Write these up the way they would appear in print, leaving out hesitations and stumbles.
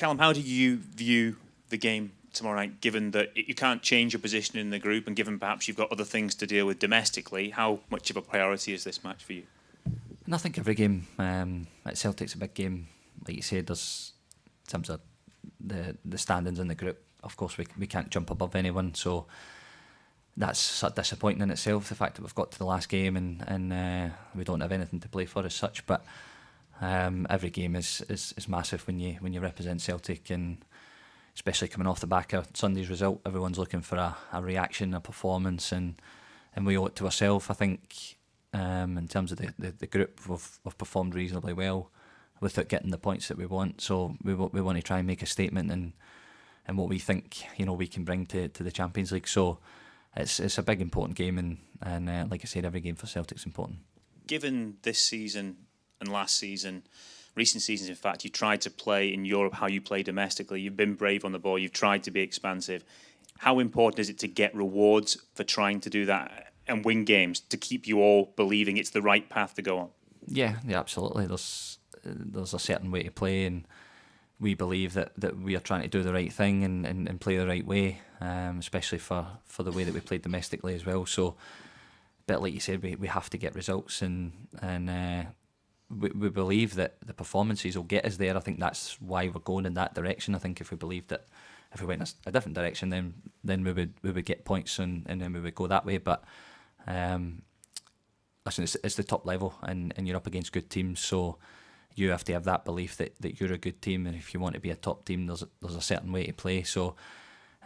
Callum, how do you view the game tomorrow night, given that you can't change your position in the group and given perhaps you've got other things to deal with domestically? How much of a priority is this match for you? And I think every game at Celtic's a big game. Like you said, there's in terms of the standings in the group, of course we can't jump above anyone, so that's sort of disappointing in itself, the fact that we've got to the last game and we don't have anything to play for as such. But every game is massive when you represent Celtic, and especially coming off the back of Sunday's result, everyone's looking for a reaction, a performance, and we owe it to ourselves. I think in terms of the group, we've performed reasonably well without getting the points that we want. So we want to try and make a statement and what we think we can bring to the Champions League. So it's a big important game, and like I said, every game for Celtic's important. Given this season and last season, recent seasons in fact, you tried to play in Europe how you play domestically. You've been brave on the ball, you've tried to be expansive. How important is it to get rewards for trying to do that and win games, to keep you all believing it's the right path to go on? Yeah, absolutely. There's a certain way to play, and we believe that we are trying to do the right thing and play the right way, especially for the way that we played domestically as well. So, but like you said, we have to get results, and we believe that the performances will get us there. I think that's why we're going in that direction. I think if we believed that if we went a different direction, then we would get points and then we would go that way. But listen, it's the top level, and you're up against good teams, so you have to have that belief that you're a good team, and if you want to be a top team, there's a certain way to play. So,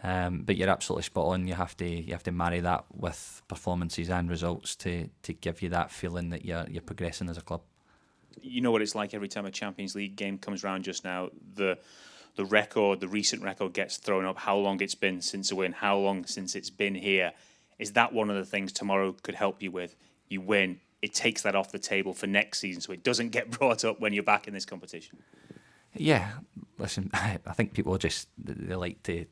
but you're absolutely spot on. You have to marry that with performances and results to give you that feeling that you're progressing as a club. You know what it's like every time a Champions League game comes around just now. The recent record gets thrown up, how long it's been since a win, how long since it's been here. Is that one of the things tomorrow could help you with? You win, it takes that off the table for next season, so it doesn't get brought up when you're back in this competition. Yeah, listen, I think people they like to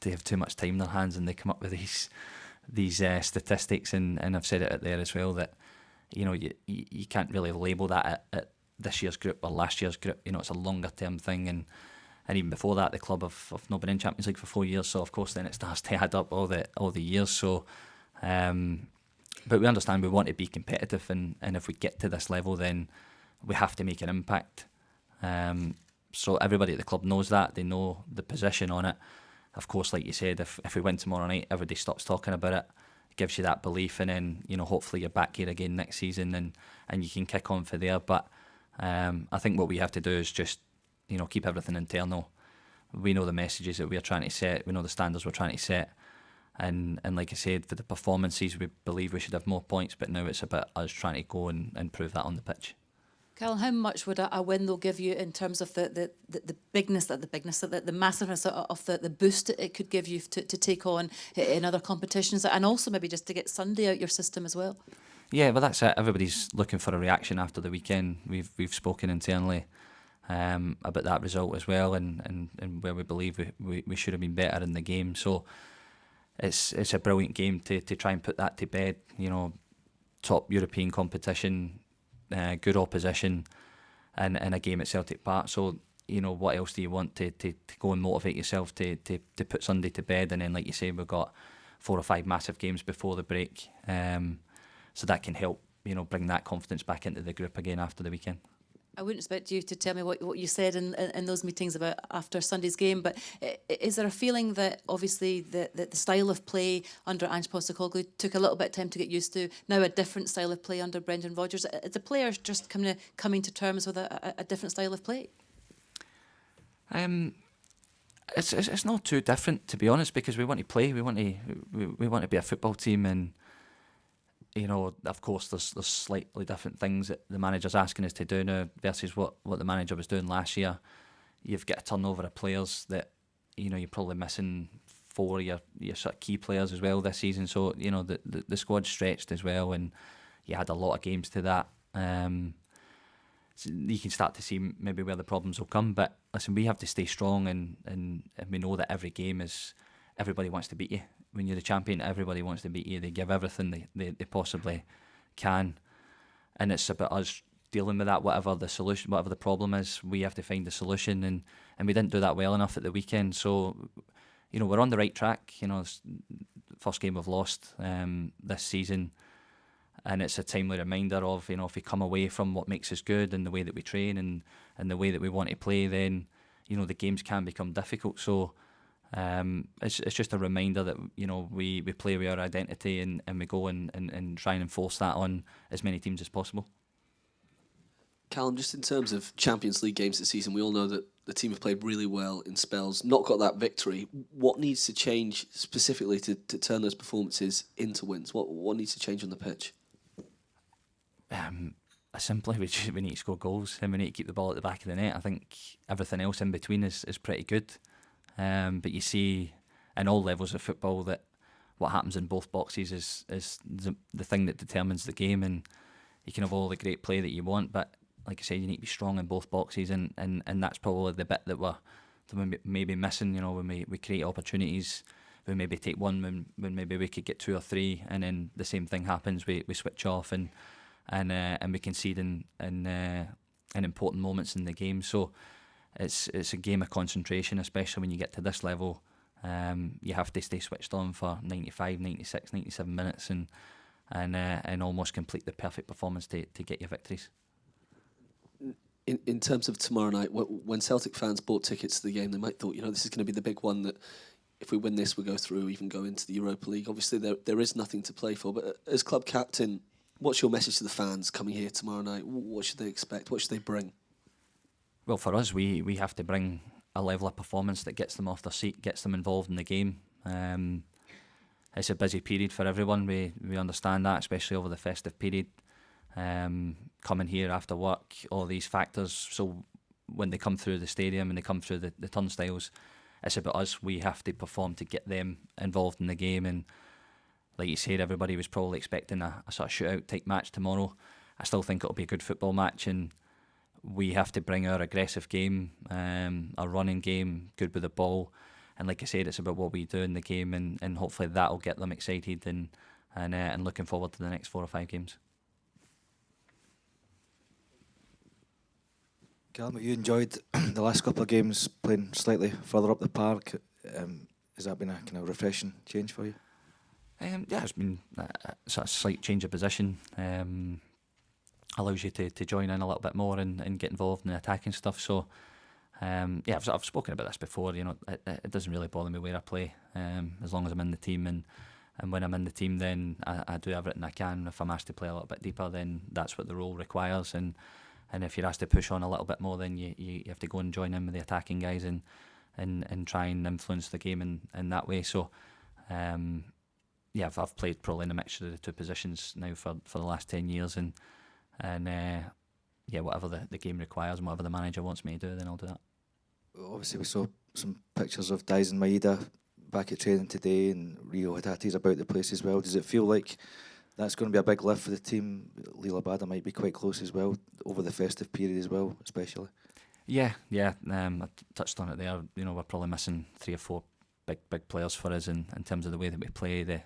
have too much time in their hands, and they come up with these statistics, and I've said it out there as well, that you can't really label that at this year's group or last year's group. It's a longer term thing, and even before that, the club have not been in Champions League for 4 years, so of course then it starts to add up all the years. So, but we understand we want to be competitive, and if we get to this level, then we have to make an impact. So everybody at the club knows that, they know the position on it. Of course, like you said, if we win tomorrow night, everybody stops talking about it. It gives you that belief, and then hopefully you're back here again next season, and you can kick on for there. But I think what we have to do is just keep everything internal. We know the messages that we're trying to set, we know the standards we're trying to set, and like I said, for the performances, we believe we should have more points, but now it's about us trying to go and prove that on the pitch. Callum, how much would a win though give you in terms of the massiveness of the boost it could give you to take on in other competitions, and also maybe just to get Sunday out your system as well? Yeah, well, that's it. Everybody's looking for a reaction after the weekend. We've spoken internally about that result as well, and where we believe we should have been better in the game. So it's a brilliant game to try and put that to bed. Top European competition, good opposition, and a game at Celtic Park. So what else do you want to go and motivate yourself to put Sunday to bed? And then, like you say, we've got 4 or 5 massive games before the break, so that can help bring that confidence back into the group again after the weekend. I wouldn't expect you to tell me what you said in those meetings about after Sunday's game, but is there a feeling that obviously the style of play under Ange Postecoglou took a little bit of time to get used to, now a different style of play under Brendan Rodgers? Are the players just coming to terms with a different style of play? It's not too different, to be honest, because we want to play, we want to be a football team, and of course, there's slightly different things that the manager's asking us to do now versus what the manager was doing last year. You've got a turnover of players that you're probably missing 4 of your sort of key players as well this season. So the squad's stretched as well, and you had a lot of games to that. So you can start to see maybe where the problems will come. But listen, we have to stay strong, and we know that every game is, everybody wants to beat you. When you're the champion, everybody wants to beat you. They give everything they possibly can, and it's about us dealing with that, whatever the solution, whatever the problem is, we have to find the solution, and we didn't do that well enough at the weekend. So, we're on the right track. It's the first game we've lost this season, and it's a timely reminder of, if we come away from what makes us good and the way that we train and the way that we want to play, then the games can become difficult. So it's just a reminder that we play with our identity, and we go and try and enforce that on as many teams as possible. Callum, just in terms of Champions League games this season, we all know that the team have played really well in spells, not got that victory. What needs to change specifically to turn those performances into wins? What needs to change on the pitch? Simply, we need to score goals, and we need to keep the ball at the back of the net. I think everything else in between is pretty good. But you see in all levels of football that what happens in both boxes is the thing that determines the game, and you can have all the great play that you want, but like I said, you need to be strong in both boxes, and that's probably the bit that we're maybe missing. When we create opportunities, we maybe take one when maybe we could get two or three, and then the same thing happens. We switch off and we concede in important moments in the game. So it's a game of concentration, especially when you get to this level. You have to stay switched on for 95, 96, 97 minutes and almost complete the perfect performance to get your victories. In terms of tomorrow night, when Celtic fans bought tickets to the game, they might thought, this is going to be the big one, that if we win this, we'll go through, even go into the Europa League. Obviously, there is nothing to play for, but as club captain, what's your message to the fans coming here tomorrow night? What should they expect? What should they bring? Well, for us, we have to bring a level of performance that gets them off their seat, gets them involved in the game. It's a busy period for everyone. We understand that, especially over the festive period. Coming here after work, all these factors. So when they come through the stadium and they come through the turnstiles, it's about us. We have to perform to get them involved in the game. And like you said, everybody was probably expecting a sort of shootout type match tomorrow. I still think it'll be a good football match, and we have to bring our aggressive game, our running game, good with the ball. And like I said, it's about what we do in the game, and hopefully that'll get them excited and looking forward to the next 4 or 5 games. Callum, you enjoyed the last couple of games playing slightly further up the park. Has that been a kind of refreshing change for you? Yeah, it's been a sort of slight change of position. Allows you to join in a little bit more and get involved in the attacking stuff. So, yeah, I've spoken about this before. It doesn't really bother me where I play, as long as I'm in the team. And when I'm in the team, then I do everything I can. If I'm asked to play a little bit deeper, then that's what the role requires. And if you're asked to push on a little bit more, then you have to go and join in with the attacking guys and try and influence the game in that way. So, yeah, I've played probably in a mixture of the two positions now for the last 10 years, and yeah, whatever the game requires and whatever the manager wants me to do, then I'll do that. Obviously, we saw some pictures of Dyson Maeda back at training today, and Rio Hatate's about the place as well. Does it feel like that's going to be a big lift for the team? Lila Bada might be quite close as well over the festive period as well, especially. Yeah. I touched on it there. We're probably missing 3 or 4 big players for us in terms of the way that we play, the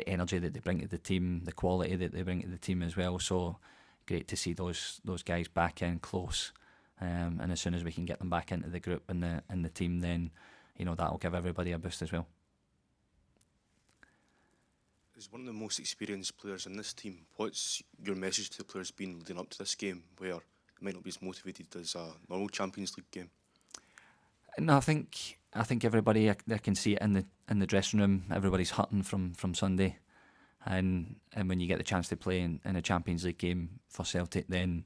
energy that they bring to the team, the quality that they bring to the team as well. So great to see those guys back in close. And as soon as we can get them back into the group and the team, then that'll give everybody a boost as well. As one of the most experienced players in this team, what's your message to the players been leading up to this game, where it might not be as motivated as a normal Champions League game? No, I think everybody, I can see it in the dressing room. Everybody's hurting from Sunday, and when you get the chance to play in a Champions League game for Celtic, then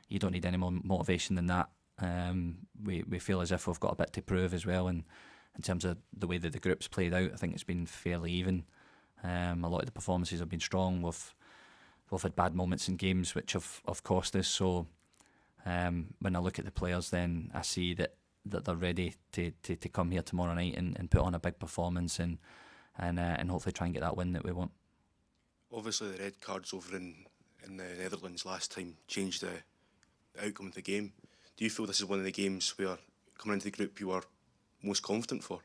you don't need any more motivation than that. We feel as if we've got a bit to prove as well, and in terms of the way that the group's played out, I think it's been fairly even. A lot of the performances have been strong. We've had bad moments in games which have cost us. So when I look at the players, then I see that they're ready to come here tomorrow night and put on a big performance and hopefully try and get that win that we want. Obviously, the red cards over in the Netherlands last time changed the outcome of the game. Do you feel this is one of the games where, coming into the group, you are most confident for?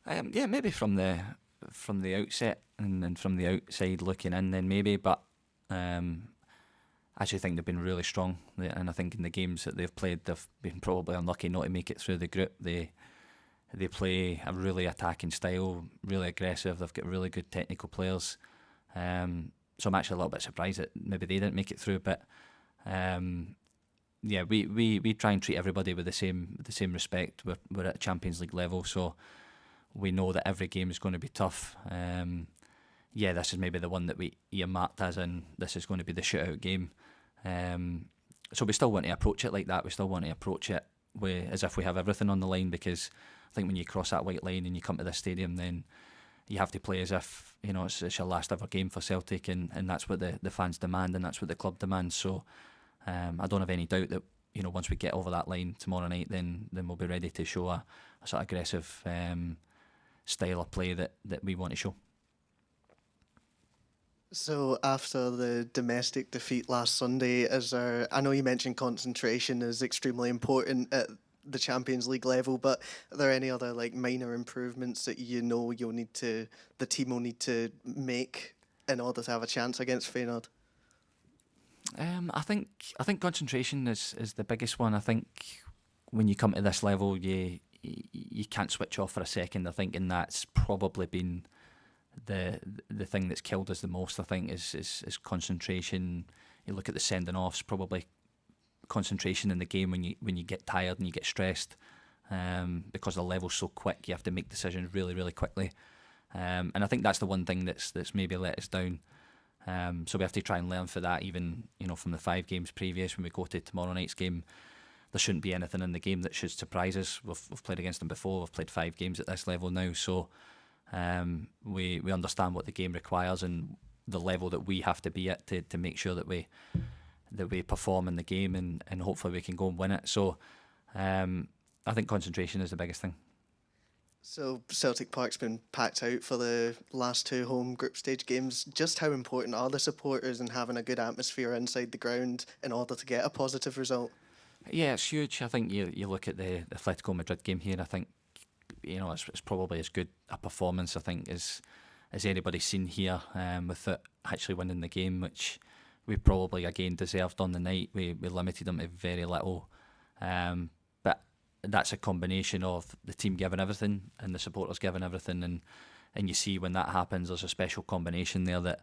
Yeah, maybe from the outset and from the outside looking in, then maybe. But I actually think they've been really strong, and I think in the games that they've played, they've been probably unlucky not to make it through the group. They play a really attacking style, really aggressive. They've got really good technical players. So I'm actually a little bit surprised that maybe they didn't make it through. But yeah, we try and treat everybody with the same respect. We're at Champions League level, so we know that every game is going to be tough. Yeah, this is maybe the one that we earmarked as in this is going to be the shootout game. So we still want to approach it like that. We still want to approach it as if we have everything on the line, because I think when you cross that white line and you come to this stadium, then you have to play as if it's your last ever game for Celtic, and that's what the fans demand, and that's what the club demands. So I don't have any doubt that once we get over that line tomorrow night, then we'll be ready to show a sort of aggressive style of play that we want to show. So after the domestic defeat last Sunday, I know you mentioned concentration is extremely important at the Champions League level, but are there any other minor improvements that the team will need to make in order to have a chance against Feyenoord? I think concentration is the biggest one. I think when you come to this level, you can't switch off for a second. I think, and that's probably been the thing that's killed us the most. I think is concentration. You look at the sending offs, probably concentration in the game when you get tired and you get stressed, because the level's so quick. You have to make decisions really, really quickly, and I think that's the one thing that's maybe let us down. So we have to try and learn for that. Even from the 5 games previous, when we go to tomorrow night's game, there shouldn't be anything in the game that should surprise us. We've played against them before. We've played 5 games at this level now, so we understand what the game requires and the level that we have to be at to make sure that we perform in the game, and hopefully we can go and win it. So I think concentration is the biggest thing. So Celtic Park's been packed out for the last 2 home group stage games. Just how important are the supporters and having a good atmosphere inside the ground in order to get a positive result? Yeah, it's huge. I think you look at the Atletico Madrid game here, I think it's probably as good a performance, I think, as anybody's seen here, with it actually winning the game, which we probably again deserved on the night. We limited them to very little, but that's a combination of the team giving everything and the supporters giving everything, and you see when that happens, there's a special combination there that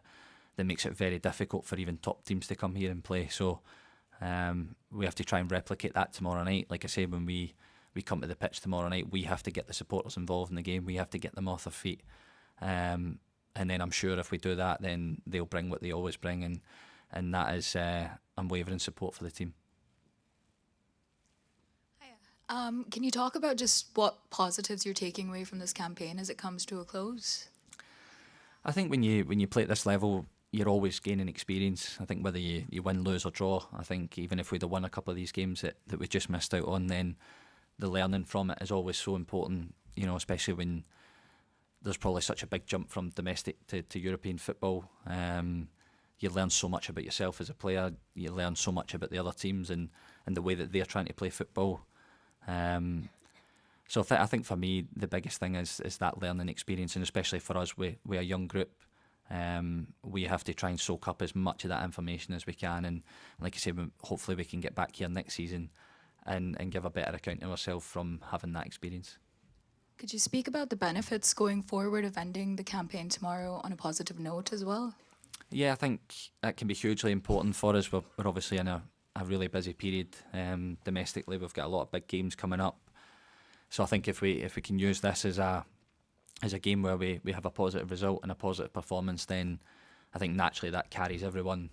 makes it very difficult for even top teams to come here and play. So we have to try and replicate that tomorrow night. Like I say, when we come to the pitch tomorrow night, we have to get the supporters involved in the game. We have to get them off their feet, and then I'm sure if we do that, then they'll bring what they always bring, and that is unwavering support for the team. Can you talk about just what positives you're taking away from this campaign as it comes to a close? I think when you play at this level, you're always gaining experience. I think whether you win, lose or draw, I think even if we'd have won a couple of these games that we just missed out on, then the learning from it is always so important, especially when there's probably such a big jump from domestic to European football. You learn so much about yourself as a player. You learn so much about the other teams and the way that they're trying to play football. So I think for me, the biggest thing is that learning experience, and especially for us, we're a young group. We have to try and soak up as much of that information as we can, and like I say, hopefully we can get back here next season and give a better account of ourselves from having that experience. Could you speak about the benefits going forward of ending the campaign tomorrow on a positive note as well? Yeah, I think that can be hugely important for us. We're obviously in a really busy period domestically. We've got a lot of big games coming up, so I think if we can use this as a game where we have a positive result and a positive performance, then I think naturally that carries everyone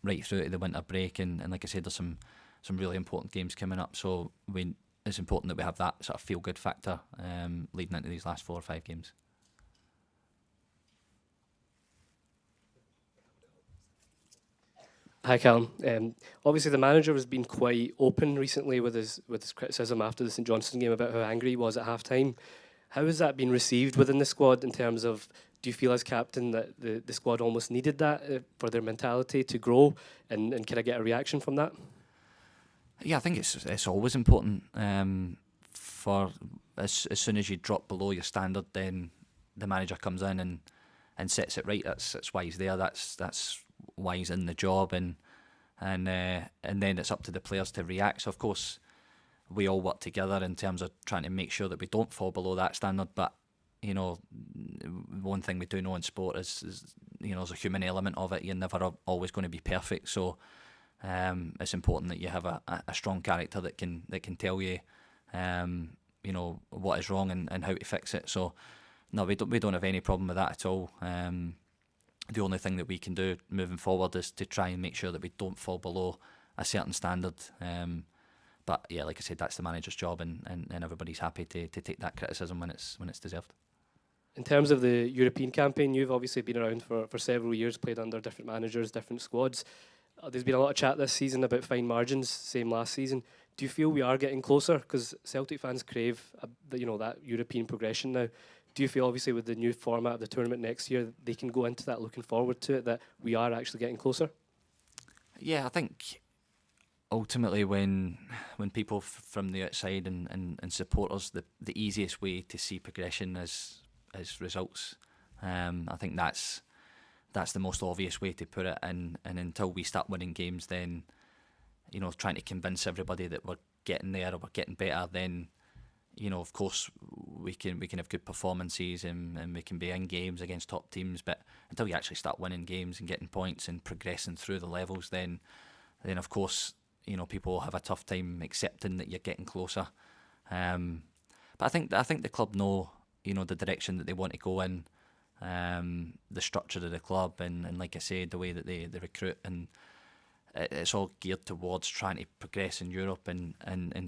right through to the winter break. And like I said, there's some really important games coming up, so it's important that we have that sort of feel-good factor leading into these last 4 or 5 games. Hi, Callum. Obviously, the manager has been quite open recently with his criticism after the St Johnstone game about how angry he was at half-time. How has that been received within the squad in terms of, do you feel as captain that the squad almost needed that for their mentality to grow, and can I get a reaction from that? Yeah, I think it's always important. For as soon as you drop below your standard, then the manager comes in and sets it right. That's why he's there. That's why he's in the job. And and then it's up to the players to react. So of course, we all work together in terms of trying to make sure that we don't fall below that standard. But one thing we do know in sport is there's a human element of it. You're never always going to be perfect. So it's important that you have a strong character that can tell you, what is wrong and how to fix it. So no, we don't have any problem with that at all. The only thing that we can do moving forward is to try and make sure that we don't fall below a certain standard. But yeah, like I said, that's the manager's job, and everybody's happy to take that criticism when it's deserved. In terms of the European campaign, you've obviously been around for several years, played under different managers, different squads. There's been a lot of chat this season about fine margins, same last season. Do you feel we are getting closer? Because Celtic fans crave that European progression now. Do you feel, obviously, with the new format of the tournament next year, they can go into that looking forward to it, that we are actually getting closer? Yeah, I think ultimately when people from the outside and supporters, the easiest way to see progression is results. I think that's the most obvious way to put it, and until we start winning games, then trying to convince everybody that we're getting there or we're getting better, then of course we can have good performances and we can be in games against top teams, but until you actually start winning games and getting points and progressing through the levels, then of course people will have a tough time accepting that you're getting closer. But I think the club know the direction that they want to go in, the structure of the club, and like I said, the way that they recruit, and it's all geared towards trying to progress in Europe and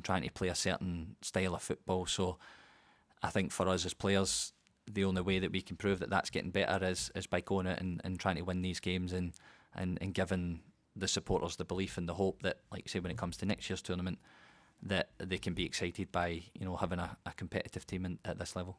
trying to play a certain style of football. So I think for us as players, the only way that we can prove that that's getting better is by going out and trying to win these games and giving the supporters the belief and the hope that, like you say, when it comes to next year's tournament, that they can be excited by having a competitive team at this level.